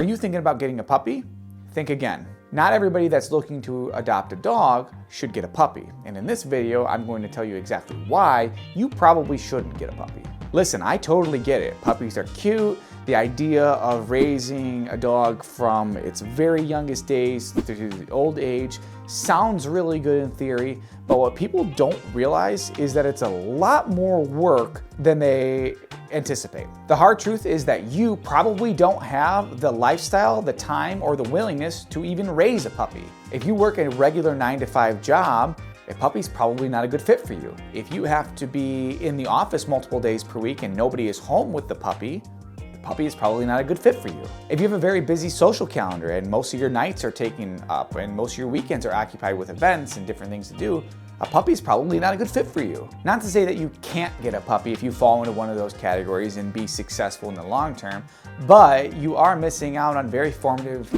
Are you thinking about getting a puppy? Think again. Not everybody that's looking to adopt a dog should get a puppy. And in this video, I'm going to tell you exactly why you probably shouldn't get a puppy. Listen, I totally get it. Puppies are cute. The idea of raising a dog from its very youngest days to old age sounds really good in theory, but what people don't realize is that it's a lot more work than they anticipate. The hard truth is that you probably don't have the lifestyle, the time, or the willingness to even raise a puppy. If you work a regular 9-to-5 job, a puppy's probably not a good fit for you. If you have to be in the office multiple days per week and nobody is home with the puppy is probably not a good fit for you. If you have a very busy social calendar and most of your nights are taken up and most of your weekends are occupied with events and different things to do, a puppy's probably not a good fit for you. Not to say that you can't get a puppy if you fall into one of those categories and be successful in the long term, but you are missing out on very formative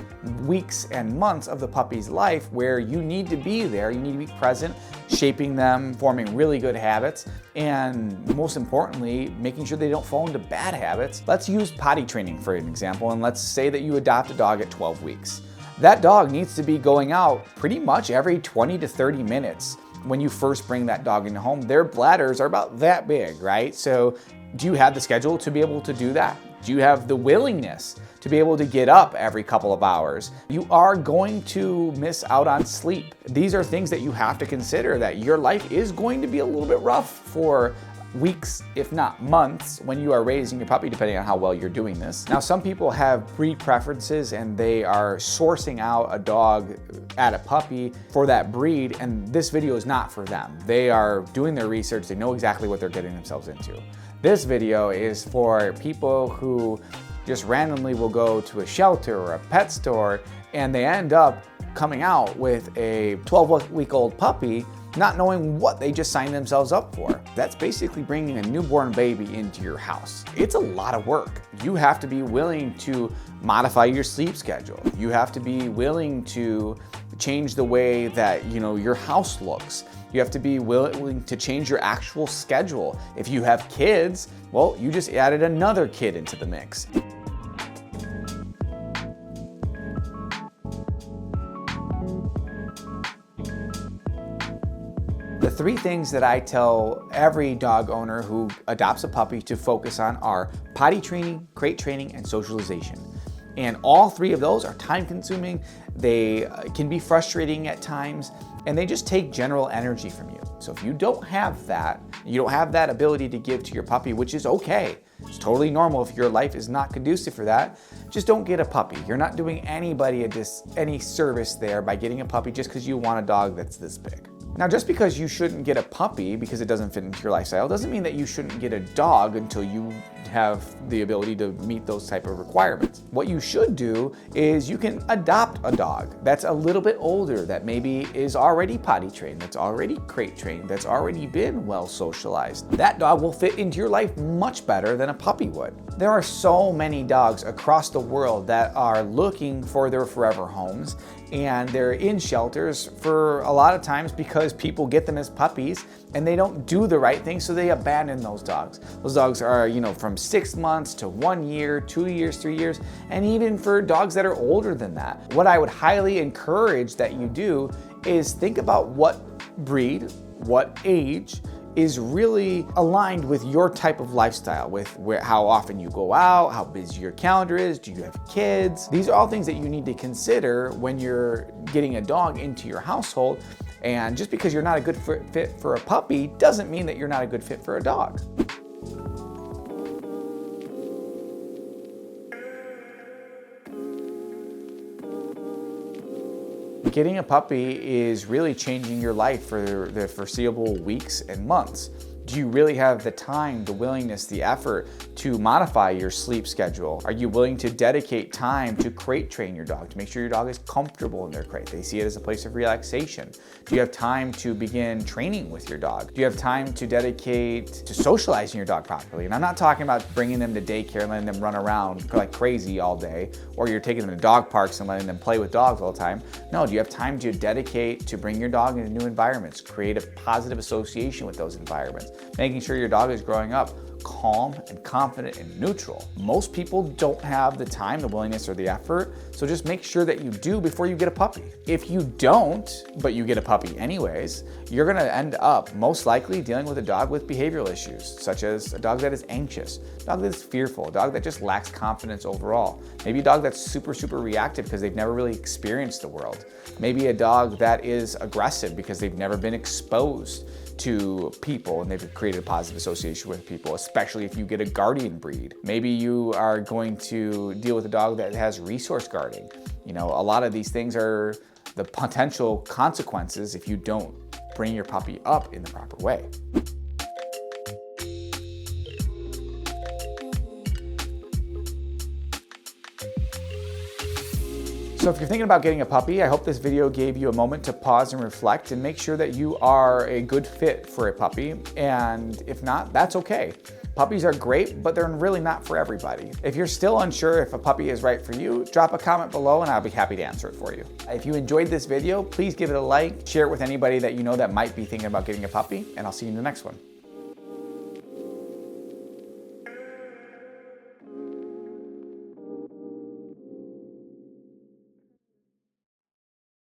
weeks and months of the puppy's life where you need to be there, you need to be present, shaping them, forming really good habits, and most importantly, making sure they don't fall into bad habits. Let's use potty training for an example, and let's say that you adopt a dog at 12 weeks. That dog needs to be going out pretty much every 20 to 30 minutes. When you first bring that dog into home, their bladders are about that big, right? So do you have the schedule to be able to do that? Do you have the willingness to be able to get up every couple of hours? You are going to miss out on sleep. These are things that you have to consider, that your life is going to be a little bit rough for weeks, if not months, when you are raising your puppy, depending on how well you're doing this. Now, some people have breed preferences and they are sourcing out a dog at a puppy for that breed, and this video is not for them. They are doing their research, they know exactly what they're getting themselves into. This video is for people who just randomly will go to a shelter or a pet store and they end up coming out with a 12-week-old puppy not knowing what they just signed themselves up for. That's basically bringing a newborn baby into your house. It's a lot of work. You have to be willing to modify your sleep schedule. You have to be willing to change the way that your house looks. You have to be willing to change your actual schedule. If you have kids, well, you just added another kid into the mix. The three things that I tell every dog owner who adopts a puppy to focus on are potty training, crate training, and socialization. And all three of those are time consuming, they can be frustrating at times, and they just take general energy from you. So if you don't have that, ability to give to your puppy, which is okay. It's totally normal if your life is not conducive for that. Just don't get a puppy. You're not doing anybody any service there by getting a puppy just because you want a dog that's this big. Now, just because you shouldn't get a puppy because it doesn't fit into your lifestyle doesn't mean that you shouldn't get a dog until you have the ability to meet those type of requirements. What you should do is you can adopt a dog that's a little bit older, that maybe is already potty trained, that's already crate trained, that's already been well socialized. That dog will fit into your life much better than a puppy would. There are so many dogs across the world that are looking for their forever homes, and they're in shelters for a lot of times because people get them as puppies and they don't do the right thing, so they abandon those dogs. Those dogs are, from 6 months to 1 year, 2 years, 3 years, and even for dogs that are older than that. What I would highly encourage that you do is think about what breed, what age is really aligned with your type of lifestyle, with how often you go out, how busy your calendar is, do you have kids? These are all things that you need to consider when you're getting a dog into your household. And just because you're not a good fit for a puppy doesn't mean that you're not a good fit for a dog. Getting a puppy is really changing your life for the foreseeable weeks and months. Do you really have the time, the willingness, the effort to modify your sleep schedule? Are you willing to dedicate time to crate train your dog, to make sure your dog is comfortable in their crate? They see it as a place of relaxation. Do you have time to begin training with your dog? Do you have time to dedicate to socializing your dog properly? And I'm not talking about bringing them to daycare and letting them run around like crazy all day, or you're taking them to dog parks and letting them play with dogs all the time. No, do you have time to dedicate to bring your dog into new environments, create a positive association with those environments, making sure your dog is growing up calm and confident and neutral. Most people don't have the time, the willingness, or the effort, so just make sure that you do before you get a puppy. If you don't, but you get a puppy anyways, you're gonna end up most likely dealing with a dog with behavioral issues, such as a dog that is anxious, a dog that is fearful, a dog that just lacks confidence overall. Maybe a dog that's super reactive because they've never really experienced the world. Maybe a dog that is aggressive because they've never been exposed to people and they've created a positive association with people, especially if you get a guardian breed. Maybe you are going to deal with a dog that has resource guarding. You know, a lot of these things are the potential consequences if you don't bring your puppy up in the proper way. So if you're thinking about getting a puppy, I hope this video gave you a moment to pause and reflect and make sure that you are a good fit for a puppy. And if not, that's okay. Puppies are great, but they're really not for everybody. If you're still unsure if a puppy is right for you, drop a comment below and I'll be happy to answer it for you. If you enjoyed this video, please give it a like, share it with anybody that you know that might be thinking about getting a puppy, and I'll see you in the next one.